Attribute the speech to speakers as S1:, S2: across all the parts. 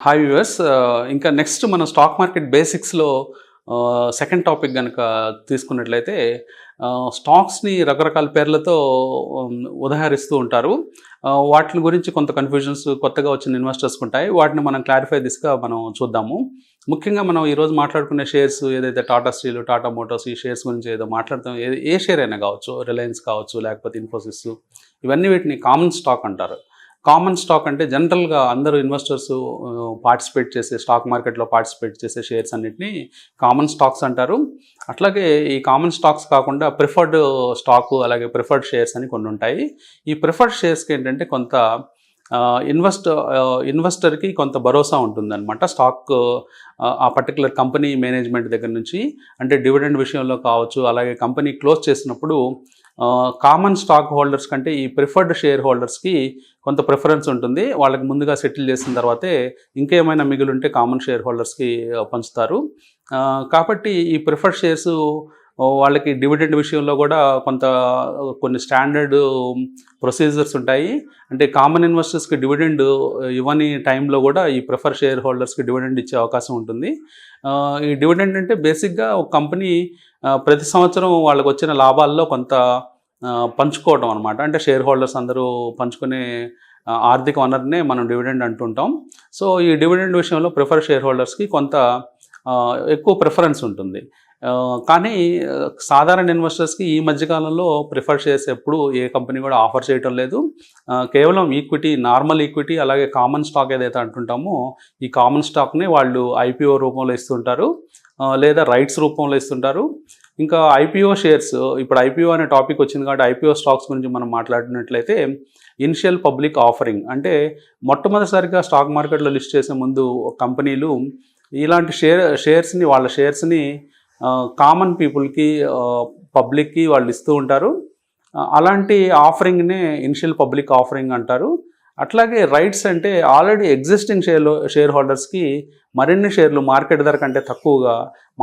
S1: Hi viewers. ఇంకా next మనం stock market బేసిక్స్లో second topic కనుక తీసుకున్నట్లయితే స్టాక్స్ని రకరకాల పేర్లతో ఉదహరిస్తూ ఉంటారు. వాటి గురించి కొంత కన్ఫ్యూజన్స్ కొత్తగా వచ్చిన ఇన్వెస్టర్స్కి ఉంటాయి. వాటిని మనం క్లారిఫై దిశగా మనం చూద్దాము. ముఖ్యంగా మనం ఈరోజు మాట్లాడుకునే షేర్స్ ఏదైతే టాటా స్టీల్, టాటా మోటార్స్, ఈ షేర్స్ గురించి ఏదో మాట్లాడతాం. ఏ షేర్ అయినా కావచ్చు, రిలయన్స్ కావచ్చు, లేకపోతే ఇన్ఫోసిస్, ఇవన్నీ వీటిని కామన్ స్టాక్ అంటారు. కామన్ స్టాక్ అంటే జనరల్గా అందరూ ఇన్వెస్టర్స్ పార్టిసిపేట్ చేసే స్టాక్ మార్కెట్లో పార్టిసిపేట్ చేసే షేర్స్ అన్నిటిని కామన్ స్టాక్స్ అంటారు. అట్లాగే ఈ కామన్ స్టాక్స్ కాకుండా ప్రిఫర్డ్ స్టాకు, అలాగే ప్రిఫర్డ్ షేర్స్ అని కొన్ని ఉంటాయి. ఈ ప్రిఫర్డ్ షేర్స్కి ఏంటంటే కొంత ఇన్వెస్టర్కి కొంత భరోసా ఉంటుందన్నమాట. స్టాక్ ఆ పర్టికులర్ కంపెనీ మేనేజ్మెంట్ దగ్గర నుంచి, అంటే డివిడెండ్ విషయంలో కావచ్చు, అలాగే కంపెనీ క్లోజ్ చేసినప్పుడు కామన్ స్టాక్ హోల్డర్స్ కంటే ఈ ప్రిఫర్డ్ షేర్ హోల్డర్స్కి కొంత ప్రిఫరెన్స్ ఉంటుంది. వాళ్ళకి ముందుగా సెటిల్ చేసిన తర్వాతే ఇంకేమైనా మిగులుంటే కామన్ షేర్ హోల్డర్స్కి పంచుతారు. కాబట్టి ఈ ప్రిఫర్డ్ షేర్స్ వాళ్ళకి డివిడెండ్ విషయంలో కూడా కొన్ని స్టాండర్డ్ ప్రొసీజర్స్ ఉంటాయి. అంటే కామన్ ఇన్వెస్టర్స్కి డివిడెండ్ ఇవ్వని టైంలో కూడా ఈ ప్రిఫర్ షేర్ హోల్డర్స్కి డివిడెండ్ ఇచ్చే అవకాశం ఉంటుంది. ఈ డివిడెండ్ అంటే బేసిక్గా ఒక కంపెనీ ప్రతి సంవత్సరం వాళ్ళకు వచ్చిన లాభాల్లో కొంత పంచుకోవడం అనమాట. అంటే షేర్ హోల్డర్స్ అందరూ పంచుకునే ఆర్థిక వనరునే మనం డివిడెండ్ అంటుంటాం. సో ఈ డివిడెండ్ విషయంలో ప్రిఫర్ షేర్ హోల్డర్స్కి కొంత ఎక్కువ ప్రిఫరెన్స్ ఉంటుంది. కానీ సాధారణ ఇన్వెస్టర్స్కి ఈ మధ్యకాలంలో ప్రిఫర్ షేర్స్ ఎప్పుడు ఏ కంపెనీ కూడా ఆఫర్ చేయటం లేదు. కేవలం ఈక్విటీ, నార్మల్ ఈక్విటీ, అలాగే కామన్ స్టాక్ ఏదైతే అంటుంటామో ఈ కామన్ స్టాక్ని వాళ్ళు ఐపీఓ రూపంలో ఇస్తుంటారు, లేదా రైట్స్ రూపంలో ఇస్తుంటారు. ఇంకా ఐపీఓ షేర్స్, ఇప్పుడు ఐపీఓ అనే టాపిక్ వచ్చింది కాబట్టి ఐపీఓ స్టాక్స్ గురించి మనం మాట్లాడినట్లయితే ఇనిషియల్ పబ్లిక్ ఆఫరింగ్ అంటే మొట్టమొదటిసారిగా స్టాక్ మార్కెట్లో లిస్ట్ చేసే ముందు కంపెనీలు ఇలాంటి వాళ్ళ షేర్స్ని కామన్ పీపుల్కి, పబ్లిక్కి వాళ్ళు ఇస్తూ ఉంటారు. అలాంటి ఆఫరింగ్నే ఇనిషియల్ పబ్లిక్ ఆఫరింగ్ అంటారు. అట్లాగే రైట్స్ అంటే ఆల్రెడీ ఎగ్జిస్టింగ్ షేర్ హోల్డర్స్కి మరిన్ని షేర్లు మార్కెట్ ధర కంటే తక్కువగా,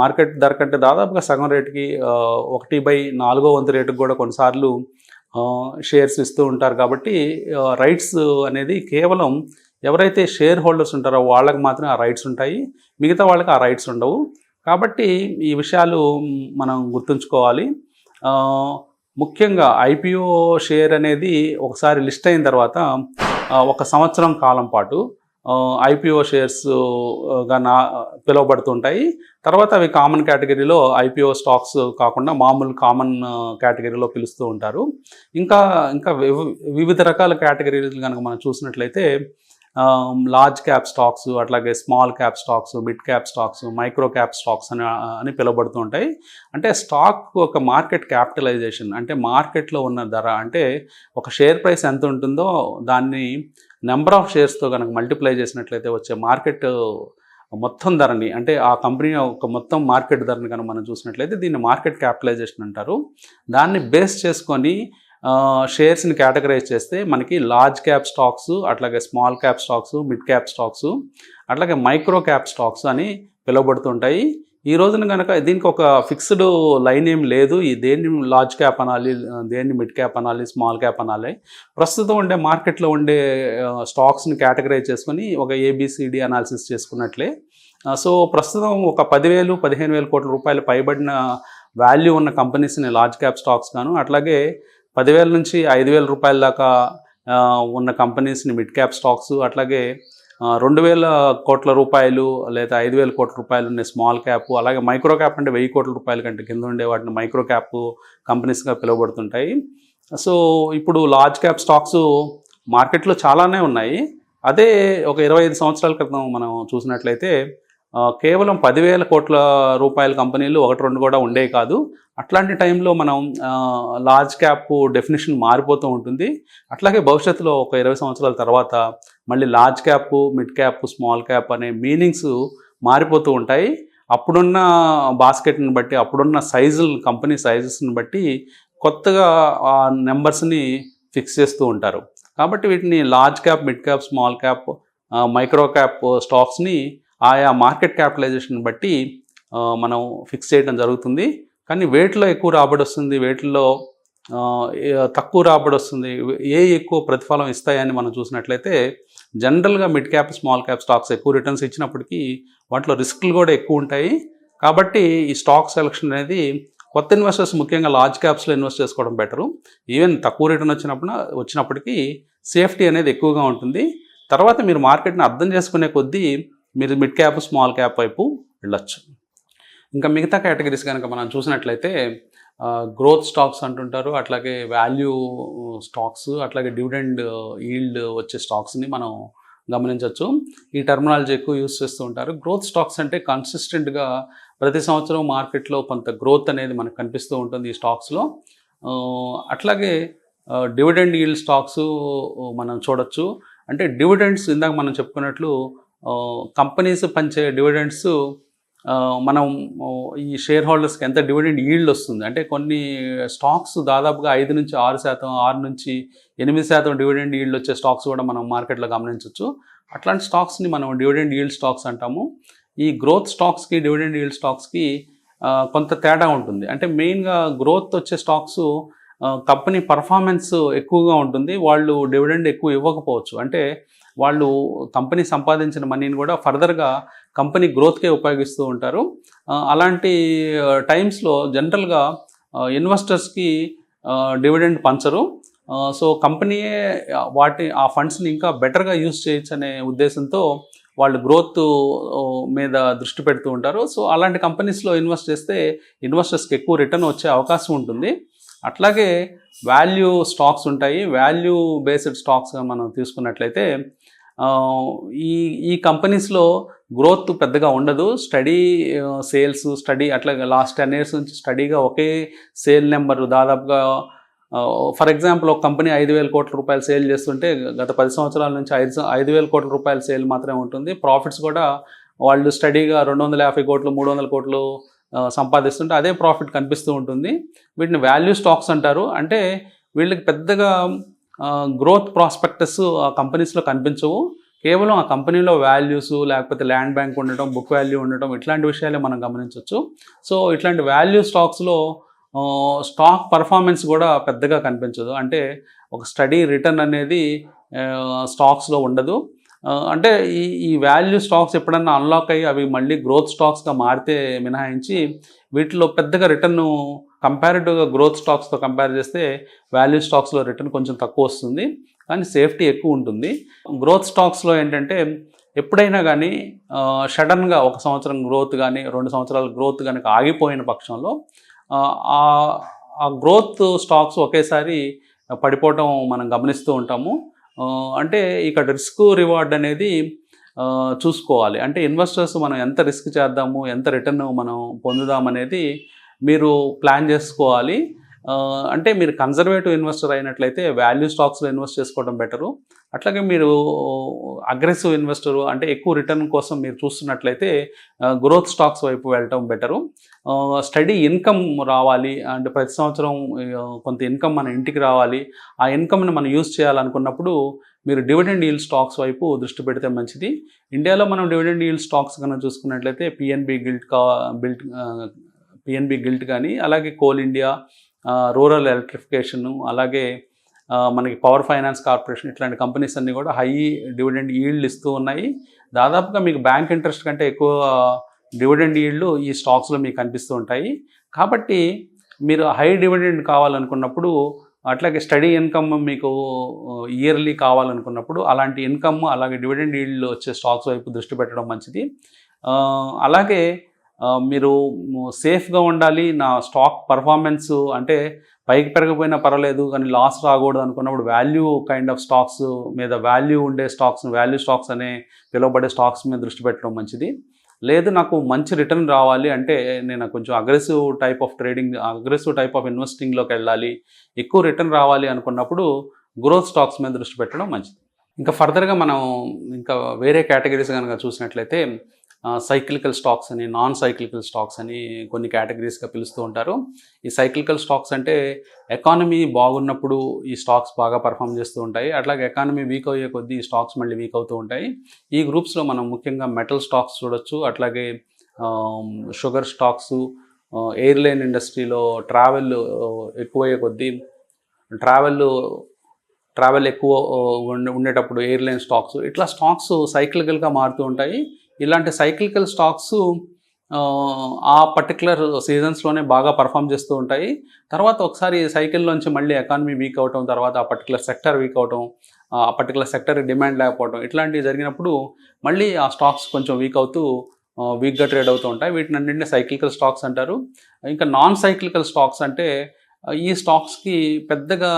S1: మార్కెట్ ధర కంటే దాదాపుగా సగం రేటుకి 1/4 రేటుకి కూడా కొన్నిసార్లు షేర్స్ ఇస్తూ ఉంటారు. కాబట్టి రైట్స్ అనేది కేవలం ఎవరైతే షేర్ హోల్డర్స్ ఉంటారో వాళ్ళకి మాత్రమే ఆ రైట్స్ ఉంటాయి, మిగతా వాళ్ళకి ఆ రైట్స్ ఉండవు. కాబట్టి ఈ విషయాలు మనం గుర్తుంచుకోవాలి. ముఖ్యంగా ఐపీఓ షేర్ అనేది ఒకసారి లిస్ట్ అయిన తర్వాత 1 సంవత్సరం కాలం పాటు ఐపీఓ షేర్స్గా పిలువబడుతుంటాయి. తర్వాత అవి కామన్ కేటగిరీలో ఐపీఓ స్టాక్స్ కాకుండా మామూలు కామన్ కేటగిరీలో పిలుస్తూ ఉంటారు. ఇంకా వివిధ రకాల కేటగిరీలు కనుక మనం చూసినట్లయితే లార్జ్ క్యాప్ స్టాక్స్, అట్లాగే small cap stocks, mid cap stocks, micro cap stocks అని పిలువబడుతూ ఉంటాయి. అంటే స్టాక్ ఒక మార్కెట్ క్యాపిటలైజేషన్, అంటే మార్కెట్లో ఉన్న ధర, అంటే ఒక షేర్ ప్రైస్ ఎంత ఉంటుందో దాన్ని నెంబర్ ఆఫ్ షేర్స్తో కనుక మల్టిప్లై చేసినట్లయితే వచ్చే మార్కెట్ మొత్తం ధరని, అంటే ఆ కంపెనీ ఒక మొత్తం మార్కెట్ ధరని కనుక మనం చూసినట్లయితే దీన్ని మార్కెట్ క్యాపిటలైజేషన్ అంటారు. దాన్ని బేస్ చేసుకొని షేర్స్ని కేటగరైజ్ చేస్తే మనకి లార్జ్ క్యాప్ స్టాక్స్, అట్లాగే small cap stocks, mid cap stocks, అట్లాగే మైక్రో క్యాప్ స్టాక్స్ అని పిలువబడుతుంటాయి. ఈ రోజున కనుక దీనికి ఒక ఫిక్స్డ్ లైన్ ఏం లేదు. దేన్ని లార్జ్ క్యాప్ అనాలి, దేన్ని మిడ్ క్యాప్ అనాలి, స్మాల్ క్యాప్ అనాలి. ప్రస్తుతం ఉండే మార్కెట్లో ఉండే స్టాక్స్ని కేటగరైజ్ చేసుకొని ఒక ఏబిసిడి అనాలిసిస్ చేసుకున్నట్లే. సో ప్రస్తుతం ఒక 10,000-15,000 కోట్ల రూపాయలు పైబడిన వాల్యూ ఉన్న కంపెనీస్ని లార్జ్ క్యాప్ స్టాక్స్ గాను, అట్లాగే 10,000 నుంచి 5,000 రూపాయల దాకా ఉన్న కంపెనీస్ని మిడ్ క్యాప్ స్టాక్స్, అట్లాగే 2,000 కోట్ల రూపాయలు లేదా 5,000 కోట్ల రూపాయలు ఉన్న స్మాల్ క్యాప్, అలాగే మైక్రో క్యాప్ అంటే 1,000 కోట్ల రూపాయల కంటే కింద ఉండే వాటిని మైక్రో క్యాప్ కంపెనీస్గా పిలువబడుతుంటాయి. సో ఇప్పుడు లార్జ్ క్యాప్ స్టాక్స్ మార్కెట్లో చాలానే ఉన్నాయి. అదే ఒక 25 సంవత్సరాల క్రితం మనం చూసినట్లయితే కేవలం 10,000 కోట్ల రూపాయల కంపెనీలు 1-2 కూడా ఉండేవి కాదు. అట్లాంటి టైంలో మనం లార్జ్ క్యాప్ డెఫినేషన్ మారిపోతూ ఉంటుంది. అట్లాగే భవిష్యత్తులో ఒక 20 సంవత్సరాల తర్వాత మళ్ళీ large cap, mid cap, small cap అనే మీనింగ్స్ మారిపోతూ ఉంటాయి. అప్పుడున్న బాస్కెట్ని బట్టి, అప్పుడున్న కంపెనీ సైజెస్ని బట్టి కొత్తగా ఆ నెంబర్స్ని ఫిక్స్ చేస్తూ ఉంటారు. కాబట్టి వీటిని large cap, mid cap, small cap, micro cap స్టాక్స్ని ఆయా మార్కెట్ క్యాపిటలైజేషన్ బట్టి మనం ఫిక్స్ చేయడం జరుగుతుంది. కానీ వేటిలో ఎక్కువ రాబడి వస్తుంది, వేటిల్లో తక్కువ రాబడి వస్తుంది, ఎక్కువ ప్రతిఫలం ఇస్తాయని మనం చూసినట్లయితే జనరల్గా mid cap small cap stocks ఎక్కువ రిటర్న్స్ ఇచ్చినప్పటికీ వాటిలో రిస్క్లు కూడా ఎక్కువ ఉంటాయి. కాబట్టి ఈ స్టాక్ సెలక్షన్ అనేది కొత్త ఇన్వెస్టర్స్ ముఖ్యంగా లార్జ్ క్యాప్స్లో ఇన్వెస్ట్ చేసుకోవడం బెటరు. ఈవెన్ తక్కువ రిటర్న్ వచ్చినప్పటికీ సేఫ్టీ అనేది ఎక్కువగా ఉంటుంది. తర్వాత మీరు మార్కెట్ని అర్థం చేసుకునే కొద్దీ మీరు మిడ్ క్యాప్ స్మాల్ క్యాప్ వైపు వెళ్ళొచ్చు. ఇంకా మిగతా కేటగిరీస్ కనుక మనం చూసినట్లయితే గ్రోత్ స్టాక్స్ అంటుంటారు, అట్లాగే వాల్యూ స్టాక్స్, అట్లాగే డివిడెండ్ ఈల్డ్ వచ్చే స్టాక్స్ని మనం గమనించవచ్చు. ఈ టర్మినాలజీ ఎక్కువ యూస్ చేస్తూ ఉంటారు. గ్రోత్ స్టాక్స్ అంటే కన్సిస్టెంట్గా ప్రతి సంవత్సరం మార్కెట్లో కొంత గ్రోత్ అనేది మనకు కనిపిస్తూ ఉంటుంది ఈ స్టాక్స్లో. అట్లాగే డివిడెండ్ ఈల్డ్ స్టాక్స్ మనం చూడొచ్చు. అంటే డివిడెండ్స్ ఇందాక మనం చెప్పుకున్నట్లు కంపెనీస్ పంచే డివిడెండ్స్ మనం ఈ షేర్ హోల్డర్స్కి ఎంత డివిడెండ్ ఈల్డ్ వస్తుంది అంటే కొన్ని స్టాక్స్ దాదాపుగా 5 నుంచి 6%, 6 నుంచి 8% డివిడెండ్ ఈల్డ్ వచ్చే స్టాక్స్ కూడా మనం మార్కెట్లో గమనించవచ్చు. అట్లాంటి స్టాక్స్ని మనం డివిడెండ్ ఈల్డ్ స్టాక్స్ అంటాము. ఈ గ్రోత్ స్టాక్స్కి డివిడెండ్ ఈల్డ్ స్టాక్స్కి కొంత తేడా ఉంటుంది. అంటే మెయిన్గా గ్రోత్ వచ్చే స్టాక్స్ కంపెనీ పర్ఫార్మెన్స్ ఎక్కువగా ఉంటుంది, వాళ్ళు డివిడెండ్ ఎక్కువ ఇవ్వకపోవచ్చు. అంటే వాళ్ళు కంపెనీ సంపాదించిన మనీని కూడా ఫర్దర్గా కంపెనీ గ్రోత్కే ఉపయోగిస్తూ ఉంటారు. అలాంటి టైమ్స్లో జనరల్గా ఇన్వెస్టర్స్కి డివిడెండ్ పంచరు. సో కంపెనీయే ఆ ఫండ్స్ని ఇంకా బెటర్గా యూజ్ చేయొచ్చు అనే ఉద్దేశంతో వాళ్ళు గ్రోత్ మీద దృష్టి పెడుతూ ఉంటారు. సో అలాంటి కంపెనీస్లో ఇన్వెస్ట్ చేస్తే ఇన్వెస్టర్స్కి ఎక్కువ రిటర్న్ వచ్చే అవకాశం ఉంటుంది. అట్లాగే వాల్యూ స్టాక్స్ ఉంటాయి. వాల్యూ బేస్డ్ స్టాక్స్ మనం తీసుకున్నట్లయితే ఈ కంపెనీస్లో గ్రోత్ పెద్దగా ఉండదు. స్టడీ సేల్స్, అట్లాగే లాస్ట్ 10 years నుంచి స్టడీగా ఒకే సేల్ నెంబర్ దాదాపుగా ఫర్ ఎగ్జాంపుల్ ఒక కంపెనీ 5,000 కోట్ల రూపాయలు సేల్ చేస్తుంటే గత 10 సంవత్సరాల నుంచి 5,000 కోట్ల రూపాయల సేల్ మాత్రమే ఉంటుంది. ప్రాఫిట్స్ కూడా వాళ్ళు స్టడీగా 250 కోట్లు 300 కోట్లు సంపాదిస్తుంటే అదే ప్రాఫిట్ కనిపిస్తూ ఉంటుంది. వీటిని వాల్యూ స్టాక్స్ అంటారు. అంటే వీళ్ళకి పెద్దగా గ్రోత్ ప్రాస్పెక్టస్ ఆ కంపెనీస్లో కనిపించవు. కేవలం ఆ కంపెనీలో వాల్యూస్, లేకపోతే ల్యాండ్ బ్యాంక్ ఉండటం, బుక్ వాల్యూ ఉండటం, ఇట్లాంటి విషయాలే మనం గమనించవచ్చు. సో ఇట్లాంటి వాల్యూ స్టాక్స్లో స్టాక్ పర్ఫార్మెన్స్ కూడా పెద్దగా కనిపించదు. అంటే ఒక స్టడీ రిటర్న్ అనేది స్టాక్స్లో ఉండదు. అంటే ఈ వాల్యూ స్టాక్స్ ఎప్పుడన్నా అన్లాక్ అయ్యి అవి మళ్ళీ గ్రోత్ స్టాక్స్గా మారితే మినహాయించి వీటిలో పెద్దగా రిటర్న్ కంపారిటివ్గా గ్రోత్ స్టాక్స్తో కంపేర్ చేస్తే వాల్యూ స్టాక్స్లో రిటర్న్ కొంచెం తక్కువ వస్తుంది, కానీ సేఫ్టీ ఎక్కువ ఉంటుంది. గ్రోత్ స్టాక్స్లో ఏంటంటే ఎప్పుడైనా కానీ సడన్గా 1 సంవత్సరం గ్రోత్ కానీ 2 సంవత్సరాల గ్రోత్ కనుక ఆగిపోయిన పక్షంలో ఆ గ్రోత్ స్టాక్స్ ఒకేసారి పడిపోవటం మనం గమనిస్తూ ఉంటాము. అంటే ఇక్కడ రిస్క్ రివార్డ్ అనేది చూసుకోవాలి. అంటే ఇన్వెస్టర్స్ మనం ఎంత రిస్క్ చేద్దాము, ఎంత రిటర్న్ మనం పొందుదాం అనేది మీరు ప్లాన్ చేసుకోవాలి. అంటే మీరు కన్జర్వేటివ్ ఇన్వెస్టర్ అయినట్లయితే వాల్యూ స్టాక్స్లో ఇన్వెస్ట్ చేసుకోవడం బెటరు. అట్లాగే మీరు అగ్రెసివ్ ఇన్వెస్టరు అంటే ఎక్కువ రిటర్న్ కోసం మీరు చూస్తున్నట్లయితే గ్రోత్ స్టాక్స్ వైపు వెళ్ళటం బెటరు. స్టడీ ఇన్కమ్ రావాలి అంటే ప్రతి సంవత్సరం కొంత ఇన్కమ్ మన ఇంటికి రావాలి. ఆ ఇన్కమ్ని మనం యూజ్ చేయాలనుకున్నప్పుడు మీరు డివిడెండ్ ఈల్డ్ స్టాక్స్ వైపు దృష్టి పెడితే మంచిది. ఇండియాలో మనం డివిడెండ్ ఈల్డ్ స్టాక్స్ కనుక చూసుకున్నట్లయితే పిఎన్బి గిల్ట్ కానీ, అలాగే కోల్ ఇండియా, రూరల్ ఎలక్ట్రిఫికేషను, అలాగే మనకి పవర్ ఫైనాన్స్ కార్పొరేషన్, ఇట్లాంటి కంపెనీస్ అన్నీ కూడా హై డివిడెండ్ ఈల్డ్ ఇస్తూ ఉన్నాయి. దాదాపుగా మీకు బ్యాంక్ ఇంట్రెస్ట్ కంటే ఎక్కువ డివిడెండ్ ఈల్డ్ ఈ స్టాక్స్లో మీకు కనిపిస్తూ ఉంటాయి. కాబట్టి మీరు హై డివిడెండ్ కావాలనుకున్నప్పుడు, అట్లాగే స్టడీ ఇన్కమ్ మీకు ఇయర్లీ కావాలనుకున్నప్పుడు అలాంటి ఇన్కమ్ అలాగే డివిడెండ్ ఈల్డ్ వచ్చే స్టాక్స్ వైపు దృష్టి పెట్టడం మంచిది. అలాగే మీరు సేఫ్గా ఉండాలి. నా స్టాక్ పర్ఫార్మెన్స్ అంటే పైకి పెరగకపోయినా పర్వాలేదు కానీ లాస్ రాకూడదు అనుకున్నప్పుడు వాల్యూ కైండ్ ఆఫ్ స్టాక్స్ మీద, వాల్యూ ఉండే స్టాక్స్, వాల్యూ స్టాక్స్ అనే పిలువబడే స్టాక్స్ మీద దృష్టి పెట్టడం మంచిది. లేదు నాకు మంచి రిటర్న్ రావాలి అంటే నేను కొంచెం అగ్రెసివ్ టైప్ ఆఫ్ ఇన్వెస్టింగ్లోకి వెళ్ళాలి, ఎక్కువ రిటర్న్ రావాలి అనుకున్నప్పుడు గ్రోత్ స్టాక్స్ మీద దృష్టి పెట్టడం మంచిది. ఇంకా ఫర్దర్గా మనం ఇంకా వేరే కేటగిరీస్ కనుక చూసినట్లయితే సైక్లికల్ స్టాక్స్ అని, నాన్ సైక్లికల్ స్టాక్స్ అని కొన్ని కేటగిరీస్గా పిలుస్తూ ఉంటారు. ఈ సైక్లికల్ స్టాక్స్ అంటే ఎకానమీ బాగున్నప్పుడు ఈ స్టాక్స్ బాగా పర్ఫామ్ చేస్తూ ఉంటాయి. అట్లాగే ఎకానమీ వీక్ అయ్యే కొద్దీ ఈ స్టాక్స్ మళ్ళీ వీక్ అవుతూ ఉంటాయి. ఈ గ్రూప్స్లో మనం ముఖ్యంగా మెటల్ స్టాక్స్ చూడొచ్చు. అట్లాగే షుగర్ స్టాక్స్, ఎయిర్లైన్ ఇండస్ట్రీలో ట్రావెల్ ఎక్కువయ్యే కొద్దీ ట్రావెల్ ఎక్కువ ఉండేటప్పుడు ఎయిర్లైన్ స్టాక్స్, ఇట్లా స్టాక్స్ సైక్లికల్గా మారుతూ ఉంటాయి. ఇలాంటి సైక్లికల్ స్టాక్స్ ఆ పర్టికులర్ సీజన్స్లోనే బాగా పర్ఫామ్ చేస్తూ ఉంటాయి. తర్వాత ఒకసారి సైకిల్లోంచి మళ్ళీ ఎకానమీ వీక్ అవటం, తర్వాత ఆ పర్టికులర్ సెక్టర్ వీక్ అవటం, ఆ పర్టికులర్ సెక్టర్ డిమాండ్ లేకపోవడం, ఇట్లాంటివి జరిగినప్పుడు మళ్ళీ ఆ స్టాక్స్ కొంచెం వీక్ అవుతూ వీక్గా ట్రేడ్ అవుతూ ఉంటాయి. వీటిని అన్నింటినీ సైక్లికల్ స్టాక్స్ అంటారు. ఇంకా నాన్ సైక్లికల్ స్టాక్స్ అంటే ఈ స్టాక్స్కి పెద్దగా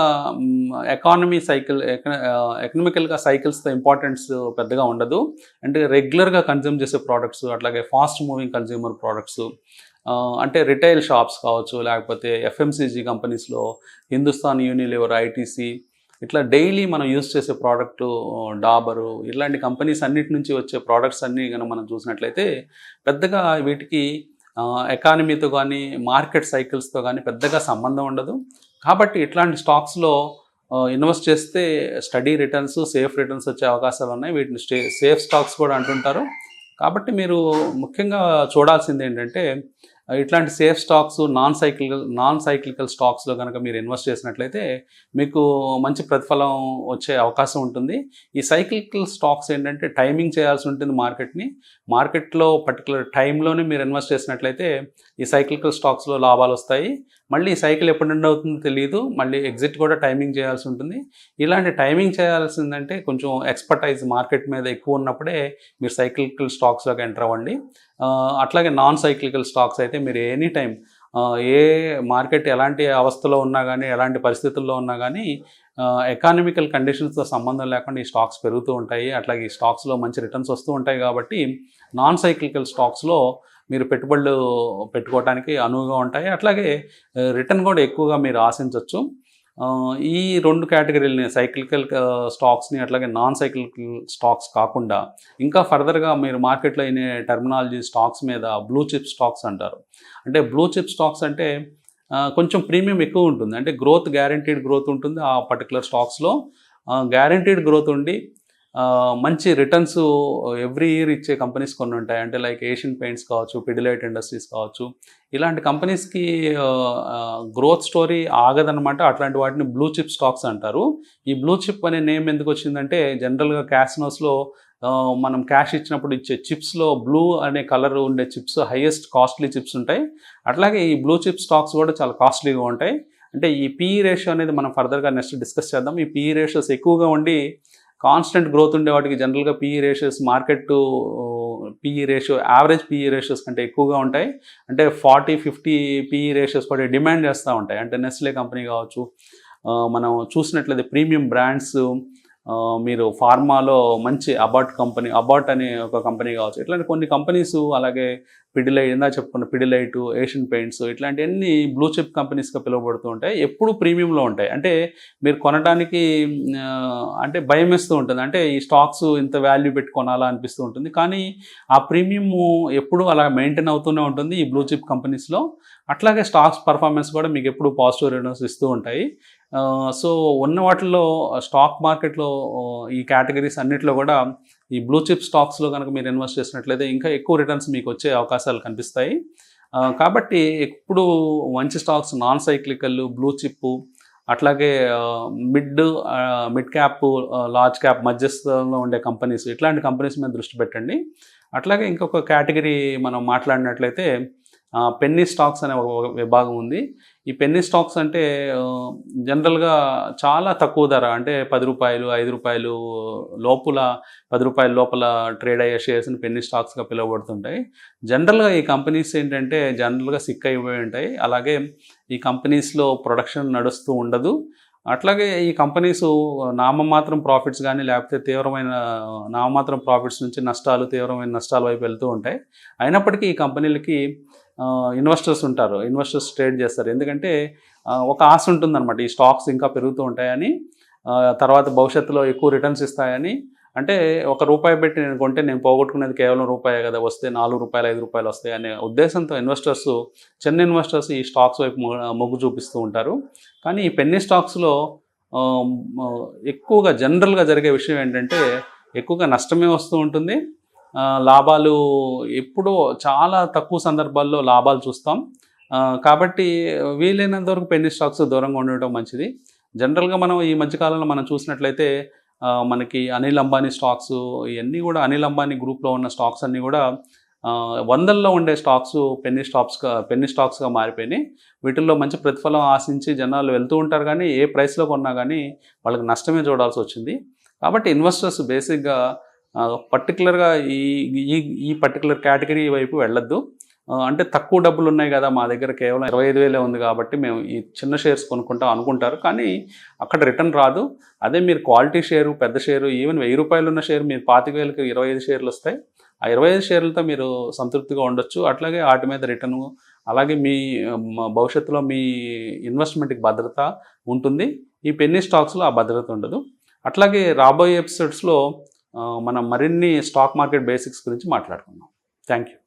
S1: ఎకనామికల్గా సైకిల్స్తో ఇంపార్టెన్స్ పెద్దగా ఉండదు. అంటే రెగ్యులర్గా కన్జ్యూమ్ చేసే ప్రోడక్ట్స్, అట్లాగే ఫాస్ట్ మూవింగ్ కన్జ్యూమర్ ప్రోడక్ట్స్, అంటే రిటైల్ షాప్స్ కావచ్చు, లేకపోతే ఎఫ్ఎంసీజీ కంపెనీస్లో హిందుస్థాన్ యూనిలివర్, ఐటీసీ, ఇట్లా డైలీ మనం యూజ్ చేసే ప్రోడక్టు డాబరు, ఇలాంటి కంపెనీస్ అన్నిటి నుంచి వచ్చే ప్రోడక్ట్స్ అన్నీ కనుక మనం చూసినట్లయితే పెద్దగా వీటికి ఎకానమీతో కానీ మార్కెట్ సైకిల్స్తో కానీ పెద్దగా సంబంధం ఉండదు. కాబట్టి ఇట్లాంటి స్టాక్స్లో ఇన్వెస్ట్ చేస్తే స్టడీ రిటర్న్స్, సేఫ్ రిటర్న్స్ వచ్చే అవకాశాలు ఉన్నాయి. వీటిని సేఫ్ స్టాక్స్ కూడా అంటుంటారు. కాబట్టి మీరు ముఖ్యంగా చూడాల్సింది ఏంటంటే ఇట్లాంటి సేఫ్ స్టాక్స్, నాన్ సైక్లికల్ స్టాక్స్లో కనుక మీరు ఇన్వెస్ట్ చేసినట్లయితే మీకు మంచి ప్రతిఫలం వచ్చే అవకాశం ఉంటుంది. ఈ సైక్లికల్ స్టాక్స్ ఏంటంటే టైమింగ్ చేయాల్సి ఉంటుంది మార్కెట్లో పర్టికులర్ టైంలోనే మీరు ఇన్వెస్ట్ చేసినట్లయితే ఈ సైక్లికల్ స్టాక్స్లో లాభాలు వస్తాయి. మళ్ళీ ఈ సైకిల్ ఎప్పుడు ఎండ్ అవుతుందో తెలియదు, మళ్ళీ ఎగ్జిట్ కూడా టైమింగ్ చేయాల్సి ఉంటుంది. ఇలాంటి టైమింగ్ చేయాల్సిందంటే కొంచెం ఎక్స్పర్టైజ్ మార్కెట్ మీద ఎక్కువ ఉన్నప్పుడే మీరు సైక్లికల్ స్టాక్స్లోకి ఎంటర్ అవ్వండి. అట్లాగే నాన్ సైక్లికల్ స్టాక్స్ అయితే మీరు ఎనీ టైం ఏ మార్కెట్ ఎలాంటి అవస్థలో ఉన్నా కానీ, ఎలాంటి పరిస్థితుల్లో ఉన్నా కానీ ఎకానమికల్ కండిషన్స్తో సంబంధం లేకుండా ఈ స్టాక్స్ పెరుగుతూ ఉంటాయి. అట్లాగే ఈ స్టాక్స్లో మంచి రిటర్న్స్ వస్తూ ఉంటాయి. కాబట్టి నాన్ సైక్లికల్ స్టాక్స్లో మీరు పెట్టుబడులు పెట్టుకోవడానికి అనువుగా ఉంటాయి. అట్లాగే రిటర్న్ కూడా ఎక్కువగా మీరు ఆశించవచ్చు. ఈ 2 కేటగిరీలని, సైక్లికల్ స్టాక్స్ని అట్లాగే నాన్ సైక్లికల్ స్టాక్స్ కాకుండా ఇంకా ఫర్దర్గా మీరు మార్కెట్లో అయిన టర్మినాలజీ స్టాక్స్ మీద బ్లూ చిప్ స్టాక్స్ అంటారు. అంటే బ్లూ చిప్ స్టాక్స్ అంటే కొంచెం ప్రీమియం ఎక్కువ ఉంటుంది. అంటే గ్యారంటీడ్ గ్రోత్ ఉంటుంది ఆ పర్టికులర్ స్టాక్స్లో. గ్యారంటీడ్ గ్రోత్ ఉండి మంచి రిటర్న్స్ ఎవ్రీ ఇయర్ ఇచ్చే కంపెనీస్ కొన్ని ఉంటాయి. అంటే లైక్ ఏషియన్ పెయింట్స్ కావచ్చు, పిడిలైట్ ఇండస్ట్రీస్ కావచ్చు. ఇలాంటి కంపెనీస్కి గ్రోత్ స్టోరీ ఆగదనమాట. అట్లాంటి వాటిని బ్లూ చిప్ స్టాక్స్ అంటారు. ఈ బ్లూ చిప్ అనే నేమ్ ఎందుకు వచ్చిందంటే జనరల్గా క్యాసినోస్లో మనం క్యాష్ ఇచ్చినప్పుడు ఇచ్చే చిప్స్లో బ్లూ అనే కలర్ ఉండే చిప్స్ హైయెస్ట్ కాస్ట్లీ చిప్స్ ఉంటాయి. అట్లాగే ఈ బ్లూ చిప్ స్టాక్స్ కూడా చాలా కాస్ట్లీగా ఉంటాయి. అంటే ఈ పీఈ రేషియో అనేది మనం ఫర్దర్గా నెక్స్ట్ డిస్కస్ చేద్దాం. ఈ పీఈ రేషియోస్ ఎక్కువగా ఉండి కాన్స్టెంట్ గ్రోత్ ఉండే వాటికి జనరల్గా PE ratios average PE ratios కంటే ఎక్కువగా ఉంటాయి. అంటే 40-50 పీఈ రేషియోస్ కూడా డిమాండ్ చేస్తూ ఉంటాయి. అంటే నెస్లే కంపెనీ కావచ్చు, మనం చూసినట్లయితే ప్రీమియం బ్రాండ్స్, మీరు ఫార్మాలో మంచి అబాట్ అనే ఒక కంపెనీ కావచ్చు. ఇట్లాంటి కొన్ని కంపెనీస్, అలాగే పిడిలైట్, ఏషియన్ పెయింట్స్, ఇట్లాంటివన్నీ బ్లూ చిప్ కంపెనీస్గా పిలువబడుతూ ఉంటాయి. ఎప్పుడు ప్రీమియంలో ఉంటాయి. అంటే మీరు కొనడానికి అంటే భయం వేస్తూ ఉంటుంది. అంటే ఈ స్టాక్స్ ఇంత వాల్యూ పెట్టి కొనాలా అనిపిస్తూ ఉంటుంది. కానీ ఆ ప్రీమియం ఎప్పుడు అలా మెయింటైన్ అవుతూనే ఉంటుంది ఈ బ్లూ చిప్ కంపెనీస్లో. అట్లాగే స్టాక్స్ పర్ఫార్మెన్స్ కూడా మీకు ఎప్పుడు పాజిటివ్ రిటర్న్స్ ఇస్తూ ఉంటాయి. సో ఉన్న వాటిల్లో స్టాక్ మార్కెట్లో ఈ కేటగిరీస్ అన్నిట్లో కూడా ఈ బ్లూ చిప్ స్టాక్స్లో కనుక మీరు ఇన్వెస్ట్ చేసినట్లయితే ఇంకా ఎక్కువ రిటర్న్స్ మీకు వచ్చే అవకాశాలు కనిపిస్తాయి. కాబట్టి ఎప్పుడు మంచి stocks non cyclical, blue chip, అట్లాగే మిడ్ క్యాప్, లార్జ్ క్యాప్ మధ్యస్థంలో ఉండే కంపెనీస్, ఇట్లాంటి కంపెనీస్ మీద దృష్టి పెట్టండి. అట్లాగే ఇంకొక కేటగిరీ మనం మాట్లాడినట్లయితే పెన్నీ స్టాక్స్ అనే ఒక విభాగం ఉంది. ఈ పెన్నీ స్టాక్స్ అంటే జనరల్గా చాలా తక్కువ ధర, అంటే ₹10, ₹5 లోపల, ₹10 లోపల ట్రేడ్ అయ్యే షేర్స్ని పెన్నీ స్టాక్స్గా పిలువబడుతుంటాయి. జనరల్గా ఈ కంపెనీస్ ఏంటంటే జనరల్గా సిక్ అయిపోయి ఉంటాయి. అలాగే ఈ కంపెనీస్లో ప్రొడక్షన్ నడుస్తూ ఉండదు. అట్లాగే ఈ కంపెనీస్ నామమాత్రం ప్రాఫిట్స్ కానీ, లేకపోతే నామమాత్రం ప్రాఫిట్స్ నుంచి తీవ్రమైన నష్టాల వైపు వెళ్తూ ఉంటాయి. అయినప్పటికీ ఈ కంపెనీలకి ఇన్వెస్టర్స్ ట్రేడ్ చేస్తారు. ఎందుకంటే ఒక ఆశ ఉంటుందన్నమాట, ఈ స్టాక్స్ ఇంకా పెరుగుతూ ఉంటాయని, తర్వాత భవిష్యత్తులో ఎక్కువ రిటర్న్స్ ఇస్తాయని. అంటే ₹1 పెట్టి నేను కొంటే నేను పోగొట్టుకునేది కేవలం రూపాయే కదా, వస్తే ₹4, ₹5 వస్తాయి అనే ఉద్దేశంతో చిన్న ఇన్వెస్టర్స్ ఈ స్టాక్స్ వైపు మొగ్గు చూపిస్తూ ఉంటారు. కానీ ఈ పెన్నీ స్టాక్స్లో ఎక్కువగా జనరల్గా జరిగే విషయం ఏంటంటే ఎక్కువగా నష్టమే వస్తూ ఉంటుంది. లాభాలు ఎప్పుడో చాలా తక్కువ సందర్భాల్లో లాభాలు చూస్తాం. కాబట్టి వీలైనంత వరకు పెన్నీ స్టాక్స్ దూరంగా ఉండటం మంచిది. జనరల్గా మనం ఈ మధ్యకాలంలో మనం చూసినట్లయితే మనకి అనిల్ అంబానీ స్టాక్స్ ఇవన్నీ కూడా అనిల్ అంబానీ గ్రూప్లో ఉన్న స్టాక్స్ అన్నీ కూడా వందల్లో ఉండే స్టాక్స్ పెన్నీ స్టాక్స్గా మారిపోయినాయి. వీటిల్లో మంచి ప్రతిఫలం ఆశించి జనాలు వెళ్తూ ఉంటారు, కానీ ఏ ప్రైస్లో కొన్నా కానీ వాళ్ళకి నష్టమే చూడాల్సి వచ్చింది. కాబట్టి ఇన్వెస్టర్స్ బేసిక్గా పర్టికులర్గా ఈ ఈ ఈ పర్టికులర్ కేటగిరీ వైపు వెళ్ళొద్దు. అంటే తక్కువ డబ్బులు ఉన్నాయి కదా, మా దగ్గర కేవలం 25,000 ఉంది కాబట్టి మేము ఈ చిన్న షేర్స్ కొనుక్కుంటాం అనుకుంటారు, కానీ అక్కడ రిటర్న్ రాదు. అదే మీరు క్వాలిటీ షేరు, పెద్ద షేరు, ఈవెన్ ₹1000 ఉన్న షేర్ మీరు 25,000కి 25 షేర్లు వస్తాయి. ఆ 25 షేర్లతో మీరు సంతృప్తిగా ఉండొచ్చు. అట్లాగే వాటి మీద రిటర్ను, అలాగే మీ భవిష్యత్తులో మీ ఇన్వెస్ట్మెంట్కి భద్రత ఉంటుంది. ఈ పెన్నీ స్టాక్స్లో ఆ భద్రత ఉండదు. అట్లాగే రాబోయే ఎపిసోడ్స్లో మనం మరిన్ని స్టాక్ మార్కెట్ బేసిక్స్ గురించి మాట్లాడుకుందాం. Thank you.